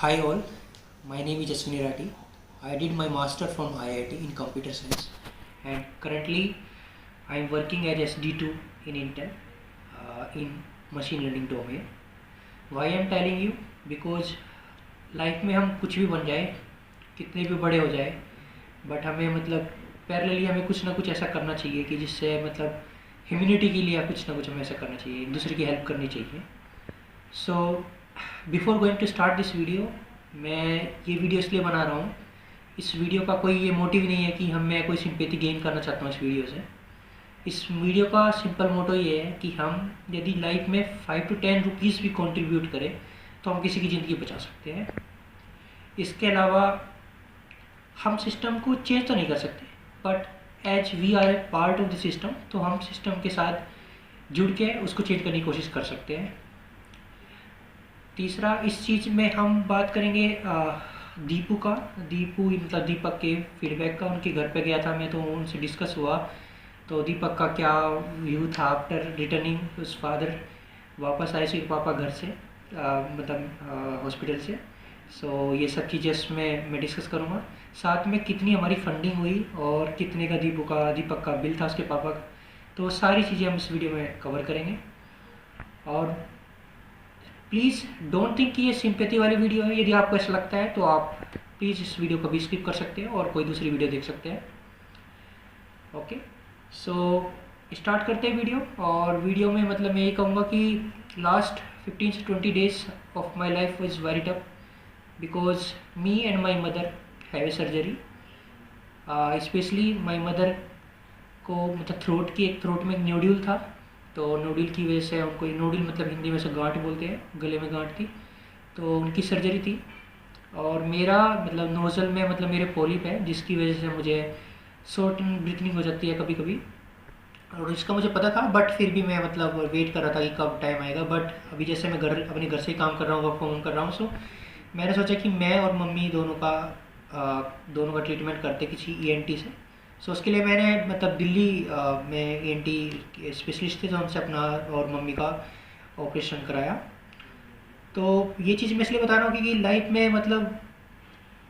Hi all, my name is Jaswini Rathi. I did my master from IIT in computer science and currently I am working as SD2 in Intel in machine learning domain. Why I am telling you? Because life में हम कुछ भी बन जाए, कितने भी बड़े हो जाए, बट हमें पैरेलली हमें कुछ ना कुछ ऐसा करना चाहिए कि जिससे ह्यूमैनिटी के लिए कुछ ना कुछ हमें ऐसा करना चाहिए, एक दूसरे की हेल्प करनी चाहिए. So before going to start this video, मैं ये वीडियो इसलिए बना रहा हूँ. इस वीडियो का कोई ये मोटिव नहीं है कि मैं कोई सिंपैथी गेन करना चाहता हूँ इस वीडियो से. इस वीडियो का सिंपल मोटो ये है कि हम यदि लाइफ में 5 to 10 रुपीज़ भी कंट्रीब्यूट करें तो हम किसी की ज़िंदगी बचा सकते हैं. इसके अलावा हम सिस्टम को चेंज तो नहीं कर सकते, but as we are a part of the system, तो हम सिस्टम के साथ जुड़ के उसको चेंज करने की कोशिश कर सकते हैं. तीसरा, इस चीज़ में हम बात करेंगे दीपक के फीडबैक का. उनके घर पे गया था मैं, तो उनसे डिस्कस हुआ, तो दीपक का क्या व्यू था आफ्टर रिटर्निंग उस फादर. वापस आए सिर्फ पापा घर से हॉस्पिटल से. सो ये सब चीज़ें मैं डिस्कस करूँगा. साथ में कितनी हमारी फंडिंग हुई और कितने का दीपक का बिल था उसके पापा का. तो सारी चीज़ें हम इस वीडियो में कवर करेंगे. और प्लीज़ डोंट थिंक कि ये सिंपैथी वाली वीडियो है. यदि आपको ऐसा लगता है तो आप प्लीज़ इस वीडियो को भी स्किप कर सकते हैं और कोई दूसरी वीडियो देख सकते हैं. ओके, सो स्टार्ट करते हैं वीडियो. और वीडियो में मैं ये कहूँगा कि last 15 to 20 days of my life is very tough because me and my mother have a surgery. Specially my mother को थ्रोट में एक न्यूड्यूल था, तो नोडल की वजह से उनको, नोडल हिंदी में से गांठ बोलते हैं, गले में गांठ थी, तो उनकी सर्जरी थी. और मेरा नोज़ल में मेरे पॉलिप है, जिसकी वजह से मुझे शॉर्ट ब्रीथिंग हो जाती है कभी कभी. और इसका मुझे पता था, बट फिर भी मैं वेट कर रहा था कि कब टाइम आएगा. बट अभी जैसे मैं अपने घर से ही काम कर रहा हूँ, वर्क फ्रॉम होम कर रहा हूँ, सो मैंने सोचा कि मैं और मम्मी दोनों का ट्रीटमेंट करते किसी ENT से. सो उसके लिए मैंने दिल्ली में ENT स्पेशलिस्ट थे, तो उनसे अपना और मम्मी का ऑपरेशन कराया. तो ये चीज़ मैं इसलिए बता रहा हूँ क्योंकि लाइफ में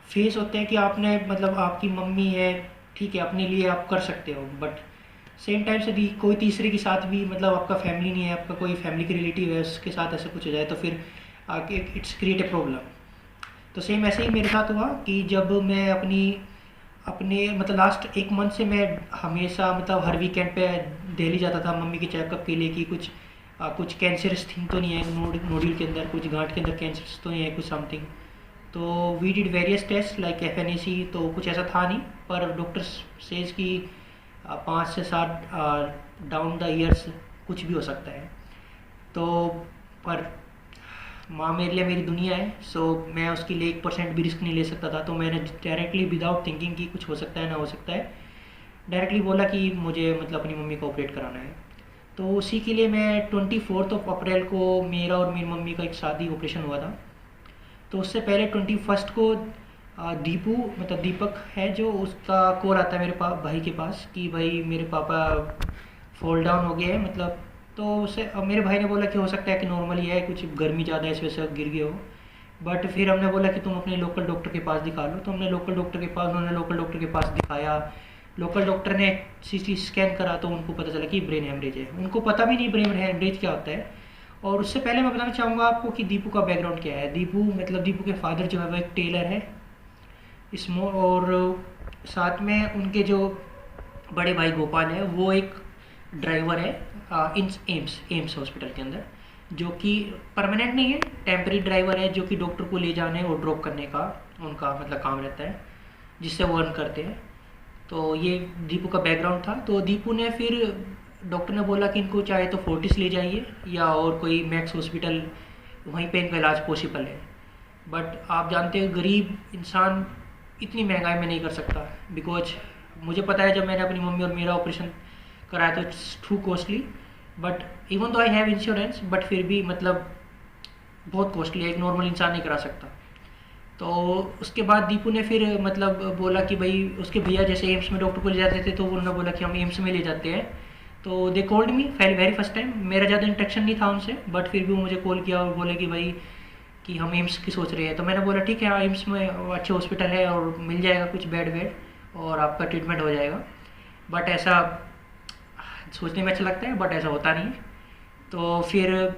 फेस होते हैं कि आपने आपकी मम्मी है, ठीक है, अपने लिए आप कर सकते हो, बट सेम टाइम से कोई तीसरे के साथ भी आपका फैमिली नहीं है, आपका कोई फैमिली की रिलेटिव है, उसके साथ ऐसा कुछ हो जाए तो फिर इट्स क्रिएट ए प्रॉब्लम. तो सेम ऐसे ही मेरे साथ हुआ कि जब मैं अपने लास्ट 1 मंथ से मैं हमेशा हर वीकेंड पे दिल्ली जाता था मम्मी के चेकअप के लिए कि कुछ कैंसरस थिंग तो नहीं है नोडल के अंदर, कुछ गांठ के अंदर कैंसरस तो नहीं है, कुछ समथिंग. तो we did various test like FNAC, तो कुछ ऐसा था नहीं, पर डॉक्टर सेज कि 5 से 7 डाउन द ईयर्स कुछ भी हो सकता है. तो पर माँ मेरे लिए मेरी दुनिया है, सो मैं उसके लिए 1% भी रिस्क नहीं ले सकता था. तो मैंने डायरेक्टली विदाउट थिंकिंग कि कुछ हो सकता है ना हो सकता है, डायरेक्टली बोला कि मुझे अपनी मम्मी को ऑपरेट कराना है. तो उसी के लिए मैं 24 अप्रैल को मेरा और मेरी मम्मी का एक शादी ऑपरेशन हुआ था. तो उससे पहले 21 को दीपक है जो, उसका कॉल आता है मेरे भाई के पास कि भाई मेरे पापा फॉल डाउन हो गए हैं. तो उससे अब मेरे भाई ने बोला कि हो सकता है कि नॉर्मल ही है, कुछ गर्मी ज़्यादा है इस वजह से गिर गए हो. बट फिर हमने बोला कि तुम अपने लोकल डॉक्टर के पास दिखा लो. तो हमने लोकल डॉक्टर के पास दिखाया. लोकल डॉक्टर ने CT स्कैन करा तो उनको पता चला कि ब्रेन हेमरेज है. उनको पता भी नहीं ब्रेन हेमरेज क्या होता है. और उससे पहले मैं बताना चाहूँगा आपको कि दीपू का बैकग्राउंड क्या है. दीपू के फादर जो है वो एक टेलर है और साथ में उनके जो बड़े भाई गोपाल है वो एक ड्राइवर है एम्स हॉस्पिटल के अंदर, जो कि परमानेंट नहीं है, टेम्पररी ड्राइवर है, जो कि डॉक्टर को ले जाने और ड्रॉप करने का उनका काम रहता है, जिससे वो अर्न करते हैं. तो ये दीपू का बैकग्राउंड था. तो दीपू ने फिर डॉक्टर ने बोला कि इनको चाहे तो फोर्टिस ले जाइए या और कोई मैक्स हॉस्पिटल, वहीं पे इनका इलाज पॉसिबल है. बट आप जानते हो गरीब इंसान इतनी महंगाई में नहीं कर सकता, बिकॉज मुझे पता है जब मैंने अपनी मम्मी और मेरा ऑपरेशन कराया तो it's to costly. But even तो आई हैव इंश्योरेंस, बट फिर भी बहुत कॉस्टली है, एक नॉर्मल इंसान नहीं करा सकता. तो उसके बाद दीपू ने फिर बोला कि भाई उसके भैया जैसे एम्स में डॉक्टर को ले जाते थे, तो उन्होंने बोला कि हम एम्स में ले जाते हैं. तो they called me very first time. मेरा ज़्यादा इंटरेक्शन नहीं था उनसे, बट फिर भी मुझे कॉल किया और बोले कि भाई कि हम एम्स की सोच रहे हैं। तो मैंने बोला ठीक है, हाँ एम्स में अच्छे हॉस्पिटल है और मिल जाएगा कुछ बेड वेड और आपका ट्रीटमेंट हो जाएगा। बट ऐसा सोचने में अच्छा लगता है, बट ऐसा होता नहीं है। तो फिर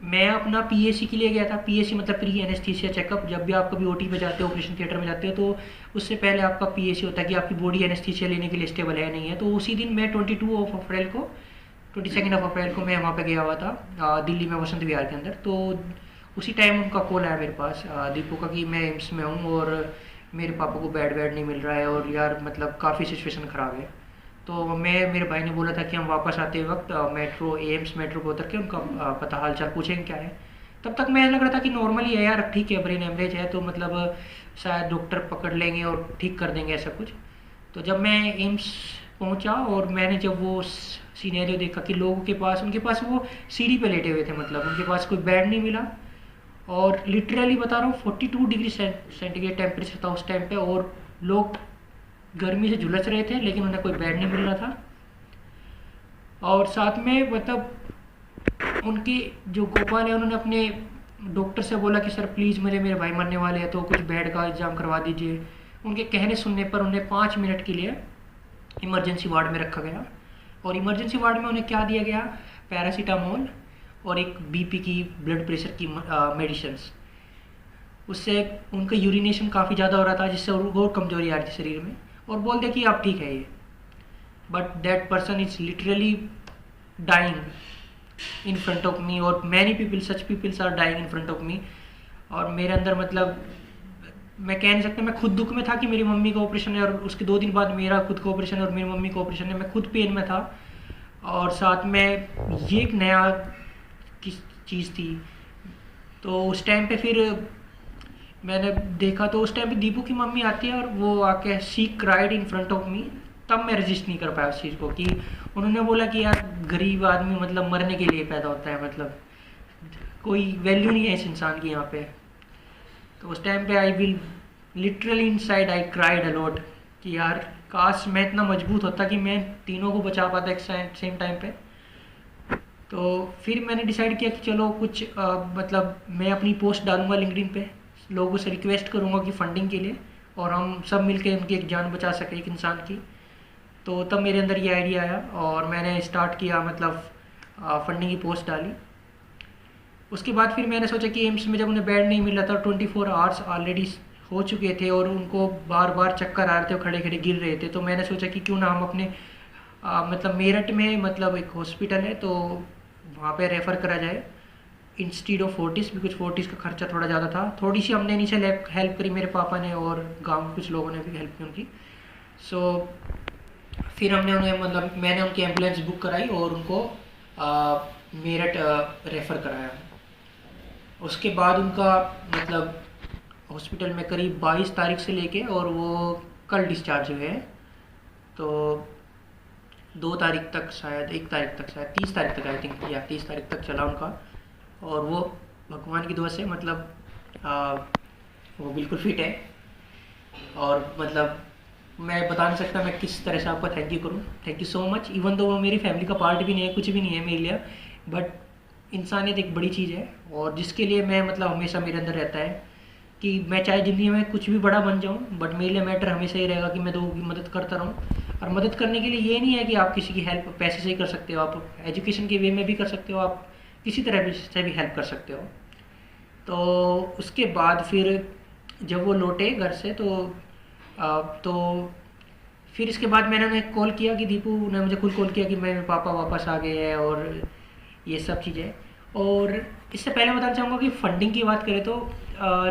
मैं अपना पीएसी के लिए गया था। पीएसी मतलब प्री एनेस्थीसिया चेकअप। जब भी आप कभी ओटी पे जाते हो, ऑपरेशन थिएटर में जाते हो, तो उससे पहले आपका पीएसी होता है कि आपकी बॉडी एनेस्थीसिया लेने के लिए स्टेबल है नहीं है। तो उसी दिन मैं 22 अप्रैल को मैं वहाँ पे गया हुआ था, दिल्ली में वसंत विहार के अंदर। तो उसी टाइम उनका कॉल आया मेरे पास, दीपू का, कि मैं एम्स में हूँ और मेरे पापा को बेड वेड नहीं मिल रहा है और यार मतलब काफ़ी सिचुएशन ख़राब है। तो मेरे भाई ने बोला था कि हम वापस आते वक्त मेट्रो एम्स मेट्रो पे उतर के उनका पता हाल चाल पूछेंगे क्या है। तब तक मैं लग रहा था कि नॉर्मल ही है यार, ठीक है, ब्रेन हेमरेज है, तो मतलब शायद डॉक्टर पकड़ लेंगे और ठीक कर देंगे ऐसा कुछ। तो जब मैं एम्स पहुंचा और मैंने जब वो सीनेरियो देखा कि लोगों के पास, उनके पास वो सीढ़ी पे लेटे हुए थे, मतलब उनके पास कोई बेड नहीं मिला। और लिटरली बता रहा हूँ 42 डिग्री सेंटीग्रेड टेम्परेचर था उस टाइम पे, और लोग गर्मी से झुलस रहे थे लेकिन उन्हें कोई बेड नहीं मिल रहा था। और साथ में मतलब उनके जो गोपाल है उन्होंने अपने डॉक्टर से बोला कि सर प्लीज़ मेरे भाई मरने वाले हैं तो कुछ बेड का इंतजाम करवा दीजिए। उनके कहने सुनने पर उन्हें 5 मिनट के लिए इमरजेंसी वार्ड में रखा गया। और इमरजेंसी वार्ड में उन्हें क्या दिया गया, पैरासीटामोल और एक बीपी की, ब्लड प्रेशर की मेडिसिन्स। उससे उनका यूरिनेशन काफ़ी ज़्यादा हो रहा था जिससे और कमजोरी आ रही थी शरीर में। और बोल दिया कि आप ठीक है ये, but that person is literally dying in front of me. और many people, such peoples are dying in front of me. और मेरे अंदर मतलब मैं कह नहीं सकता, मैं खुद दुख में था कि मेरी मम्मी का ऑपरेशन है और उसके 2 दिन बाद मेरा खुद का ऑपरेशन है और मेरी मम्मी का ऑपरेशन है। मैं खुद पेन में था और साथ में ये एक नया किस चीज़ थी। तो उस टाइम पे फिर मैंने देखा, तो उस टाइम पे दीपू की मम्मी आती है और वो आके she cried in front of मी। तब मैं रजिस्ट नहीं कर पाया उस चीज़ को, कि उन्होंने बोला कि यार गरीब आदमी मतलब मरने के लिए पैदा होता है, मतलब कोई वैल्यू नहीं है इस इंसान की यहाँ पे। तो उस टाइम पे I will literally inside I cried a lot कि यार काश मैं इतना मजबूत होता कि मैं तीनों को बचा पाता एक सेम टाइम पे। तो फिर मैंने डिसाइड किया कि चलो कुछ मतलब मैं अपनी पोस्ट डालूंगा लिंक्डइन पे, लोगों से रिक्वेस्ट करूंगा कि फंडिंग के लिए, और हम सब मिलकर उनकी एक जान बचा सकें एक इंसान की। तो तब मेरे अंदर ये आइडिया आया और मैंने स्टार्ट किया, मतलब फंडिंग की पोस्ट डाली। उसके बाद फिर मैंने सोचा कि एम्स में जब उन्हें बेड नहीं मिल रहा था, 24 आवर्स ऑलरेडी हो चुके थे और उनको बार बार चक्कर आ रहे थे और खड़े खड़े गिर रहे थे। तो मैंने सोचा कि क्यों ना हम अपने मतलब मेरठ में मतलब एक हॉस्पिटल है तो वहाँ पे रेफ़र करा जाए instead of Fortis, because Fortis का खर्चा थोड़ा ज़्यादा था। थोड़ी सी हमने इनिशियल हेल्प करी मेरे पापा ने और गांव के कुछ लोगों ने भी हेल्प की उनकी। सो फिर हमने उन्हें मतलब मैंने उनकी एम्बुलेंस बुक कराई और उनको मेरठ रेफ़र कराया। उसके बाद उनका मतलब हॉस्पिटल में करीब 22 तारीख से लेके और वो कल डिस्चार्ज हुए हैं। तो 2 तारीख तक शायद, 1 तारीख तक शायद, 30 तारीख तक आई थिंक, या 30 तारीख तक चला उनका। और वो भगवान की दुआ से मतलब वो बिल्कुल फिट है। और मतलब मैं बता नहीं सकता मैं किस तरह से आपका थैंक यू करूँ। Thank you so much. Even तो वो मेरी फैमिली का पार्ट भी नहीं है, कुछ भी नहीं है मेरे लिए, बट इंसानियत एक बड़ी चीज़ है और जिसके लिए मैं मतलब हमेशा मेरे अंदर रहता है कि मैं चाहे ज़िंदगी में कुछ भी बड़ा बन जाऊँ, बट मेरे लिए मैटर हमेशा ही रहेगा कि मैं लोगों की मदद करता रहूँ। और मदद करने के लिए ये नहीं है कि आप किसी की हेल्प पैसे से ही कर सकते हो, आप एजुकेशन के वे में भी कर सकते हो, आप किसी तरह भी से भी हेल्प कर सकते हो। तो उसके बाद फिर जब वो लौटे घर से तो फिर इसके बाद मैंने उन्हें कॉल किया कि दीपू ने मुझे खुद कॉल किया कि मेरे पापा वापस आ गए हैं और ये सब चीज़ें। और इससे पहले बताना चाहूँगा कि फंडिंग की बात करें तो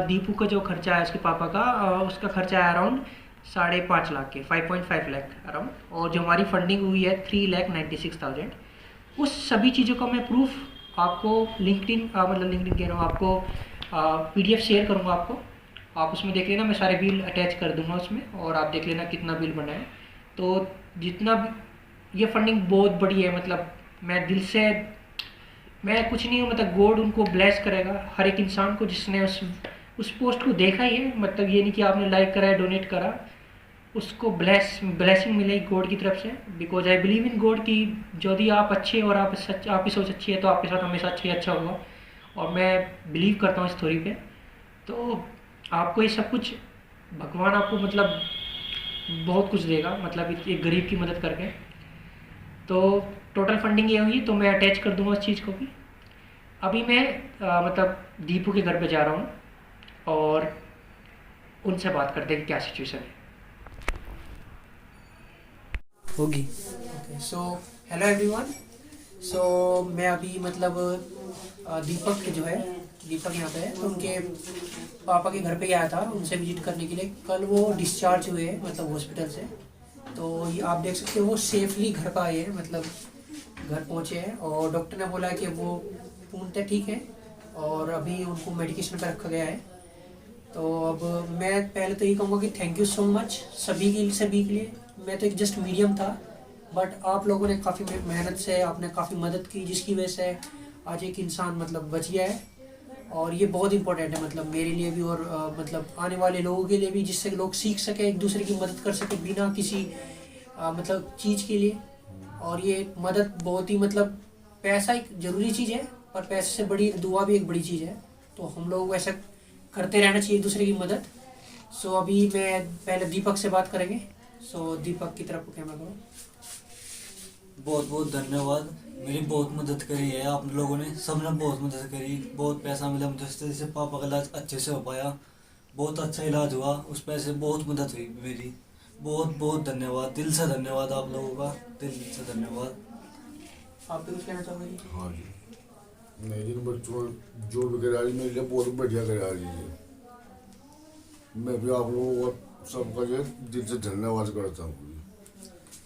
दीपू का जो खर्चा है उसके पापा का, उसका खर्चा है अराउंड 5.5 लाख के, 5.5 लाख अराउंड। और जो हमारी फंडिंग हुई है 3,96,000। उस सभी चीज़ों का मैं प्रूफ आपको लिंक्डइन मतलब लिंक्डइन कह रहा हूँ आपको, पीडीएफ शेयर करूँगा आपको, आप उसमें देख लेना। मैं सारे बिल अटैच कर दूंगा उसमें और आप देख लेना कितना बिल बना है। तो जितना ये फंडिंग बहुत बड़ी है, मतलब मैं दिल से, मैं कुछ नहीं हूँ, मतलब गॉड उनको ब्लेस करेगा हर एक इंसान को जिसने उस पोस्ट को देखा ही है। मतलब ये नहीं कि आपने लाइक करा है, डोनेट करा, उसको ब्लेसिंग मिलेगी गॉड की तरफ से। Because I believe in God कि यदि आप अच्छे और आपकी सोच अच्छी है तो आपके साथ हमेशा अच्छा ही अच्छा होगा। और मैं बिलीव करता हूँ इस थ्योरी पे। तो आपको ये सब कुछ भगवान आपको मतलब बहुत कुछ देगा, मतलब एक गरीब की मदद करके। तो टोटल फंडिंग ये हुई, तो मैं अटैच कर दूंगा उस चीज़ को भी। अभी मैं मतलब दीपू के घर पे जा रहा हूँ और उनसे बात करते हैं कि क्या सिचुएशन है होगी। Okay, so hello everyone. So मैं अभी मतलब दीपक के जो है, दीपक यहाँ पे है, तो उनके पापा के घर पे गया था उनसे विजिट करने के लिए। कल वो डिस्चार्ज हुए हैं मतलब हॉस्पिटल से। तो ये आप देख सकते हो वो सेफली घर पर आए हैं, मतलब घर पहुँचे हैं, और डॉक्टर ने बोला कि वो पूर्णतः ठीक है और अभी उनको मेडिकेशन पर रखा गया है। तो अब मैं पहले तो ये कहूँगा कि थैंक यू सो मच सभी के लिए। मैं तो एक जस्ट मीडियम था, बट आप लोगों ने काफ़ी मेहनत से आपने काफ़ी मदद की, जिसकी वजह से आज एक इंसान मतलब बच गया है। और ये बहुत इंपॉर्टेंट है मतलब मेरे लिए भी, और मतलब आने वाले लोगों के लिए भी, जिससे लोग सीख सके, एक दूसरे की मदद कर सके बिना किसी मतलब चीज़ के लिए। और ये मदद बहुत ही मतलब, पैसा एक ज़रूरी चीज़ है पर पैसे से बड़ी दुआ भी एक बड़ी चीज़ है। तो हम लोग ऐसा करते रहना चाहिए एक दूसरे की मदद। सो अभी मैं पहले दीपक से बात करेंगे। सो दीपक की तरफ कैमरा करो। बहुत बहुत धन्यवाद। मेरी बहुत मदद करी है आप लोगों ने, सबने बहुत मदद करी। बहुत पैसा मिला मुझे, जिससे पापा का इलाज अच्छे से हो पाया। बहुत अच्छा इलाज हुआ, उस पैसे बहुत मदद हुई मेरी। बहुत बहुत धन्यवाद, दिल से धन्यवाद आप लोगों का, दिल से धन्यवाद। आप भी कुछ कहना चाहोगे? हाँ जी, नहीं जिन बच्चों जो भी करा रही मेरे लिए बहुत बढ़िया करा रही है। मैं भी आप लोगों का सबका जो है दिल से धन्यवाद करता हूँ।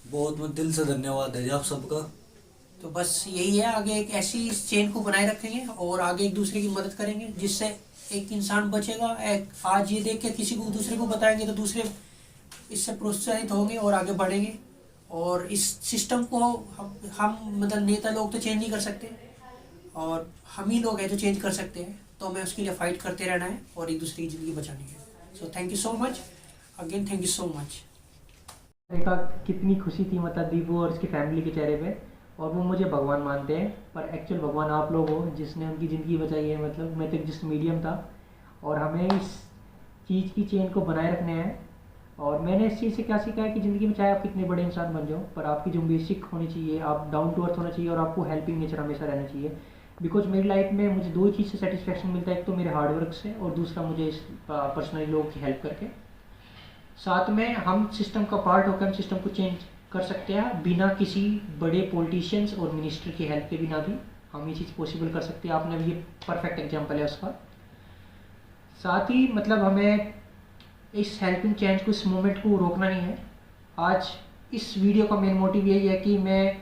बहुत बहुत दिल से धन्यवाद है जी आप सबका। तो बस यही है, आगे एक ऐसी चेन को बनाए रखेंगे और आगे एक दूसरे की मदद करेंगे, जिससे एक इंसान बचेगा। आज ये देख के किसी को दूसरे को बताएंगे तो दूसरे इससे प्रोत्साहित होंगे और आगे बढ़ेंगे। और इस सिस्टम को हम मतलब नेता लोग तो चेंज नहीं कर सकते, और हम ही लोग हैं जो चेंज कर सकते हैं। तो हमें उसके लिए फाइट करते रहना है और एक दूसरे की ज़िंदगी बचानी है। सो thank you so much again, thank you so much. देखा कितनी खुशी थी मतलब दीपू और उसकी फैमिली के चेहरे पे, और वो मुझे भगवान मानते हैं पर एक्चुअल भगवान आप लोग हो जिसने उनकी ज़िंदगी बचाई है। मतलब मैं तो जिस मीडियम था, और हमें इस चीज़ की चेन को बनाए रखने हैं। और मैंने इस चीज़ से क्या सीखा है कि ज़िंदगी में चाहे आप कितने बड़े इंसान बन जाओ, पर आपकी जो बेसिक होनी चाहिए, आप डाउन टू अर्थ होना चाहिए और आपको हेल्पिंग नेचर हमेशा रहना चाहिए। बिकॉज मेरी लाइफ में मुझे दो ही चीज़ से सेटिस्फेक्शन मिलता है, एक तो मेरे हार्डवर्क से और दूसरा मुझे इस पर्सनली लोगों की हेल्प करके। साथ में हम सिस्टम का पार्ट होकर हम सिस्टम को चेंज कर सकते हैं बिना किसी बड़े पॉलिटिशियंस और मिनिस्टर की हेल्प के बिना भी हम ये चीज़ पॉसिबल कर सकते हैं। आपने भी ये परफेक्ट एग्जांपल है उसका। साथ ही मतलब हमें इस हेल्पिंग चेंज को, इस मूवमेंट को रोकना नहीं है। आज इस वीडियो का मेन मोटिव यही है कि मैं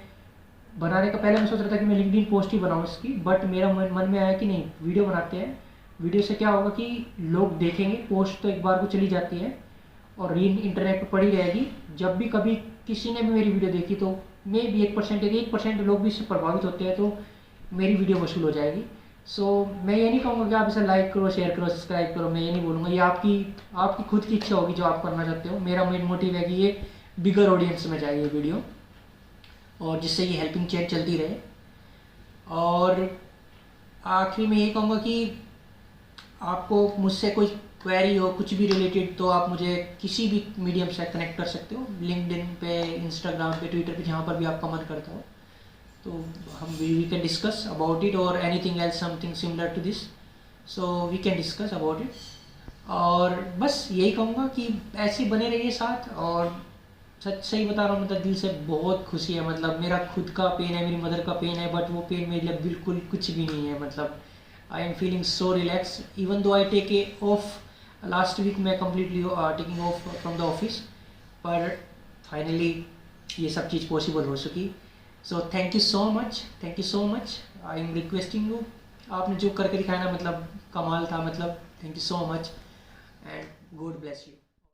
बनाने का पहले मैं सोच रहा था कि मैं लिंक्डइन पोस्ट ही बनाऊँ इसकी, बट मेरा मन में आया कि नहीं, वीडियो बनाते हैं। वीडियो से क्या होगा कि लोग देखेंगे, पोस्ट तो एक बार को चली जाती है और रील इंटरनेट पर पड़ी रहेगी। जब भी कभी किसी ने भी मेरी वीडियो देखी तो मे भी 1% लोग भी इससे प्रभावित होते हैं, तो मेरी वीडियो वसूल हो जाएगी। सो मैं ये नहीं कहूँगा कि आप इसे लाइक करो, शेयर करो, सब्सक्राइब करो, मैं ये नहीं बोलूँगा। ये आपकी खुद की इच्छा होगी जो आप करना चाहते हो। मेरा मेन मोटिव है कि ये बिगर ऑडियंस में जाए ये वीडियो, और जिससे ये हेल्पिंग चेन चलती रहे। और आखिरी में ये कहूँगा कि आपको मुझसे कोई क्वेरी हो, कुछ भी रिलेटेड, तो आप मुझे किसी भी मीडियम से कनेक्ट कर सकते हो, लिंक्डइन पे, इंस्टाग्राम पे, ट्विटर पे, जहाँ पर भी आपका मन करता हो। तो हम we can discuss about it, और anything else something similar to this, so we can discuss about it. और बस यही कहूँगा कि ऐसे ही बने रहिए साथ। और सही बता रहा हूँ, मतलब दिल से बहुत खुशी है। मतलब मेरा खुद का पेन है, मेरी मदर का पेन है, बट वो पेन मेरे लिए बिल्कुल कुछ भी नहीं है। मतलब I am feeling so relax even though I take a off last week. मैं completely taking off from the office, पर फाइनली ये सब चीज़ पॉसिबल हो सकी। So thank you so much I am requesting you. आपने जो करके दिखाया ना, मतलब कमाल था। मतलब thank you so much and god bless you.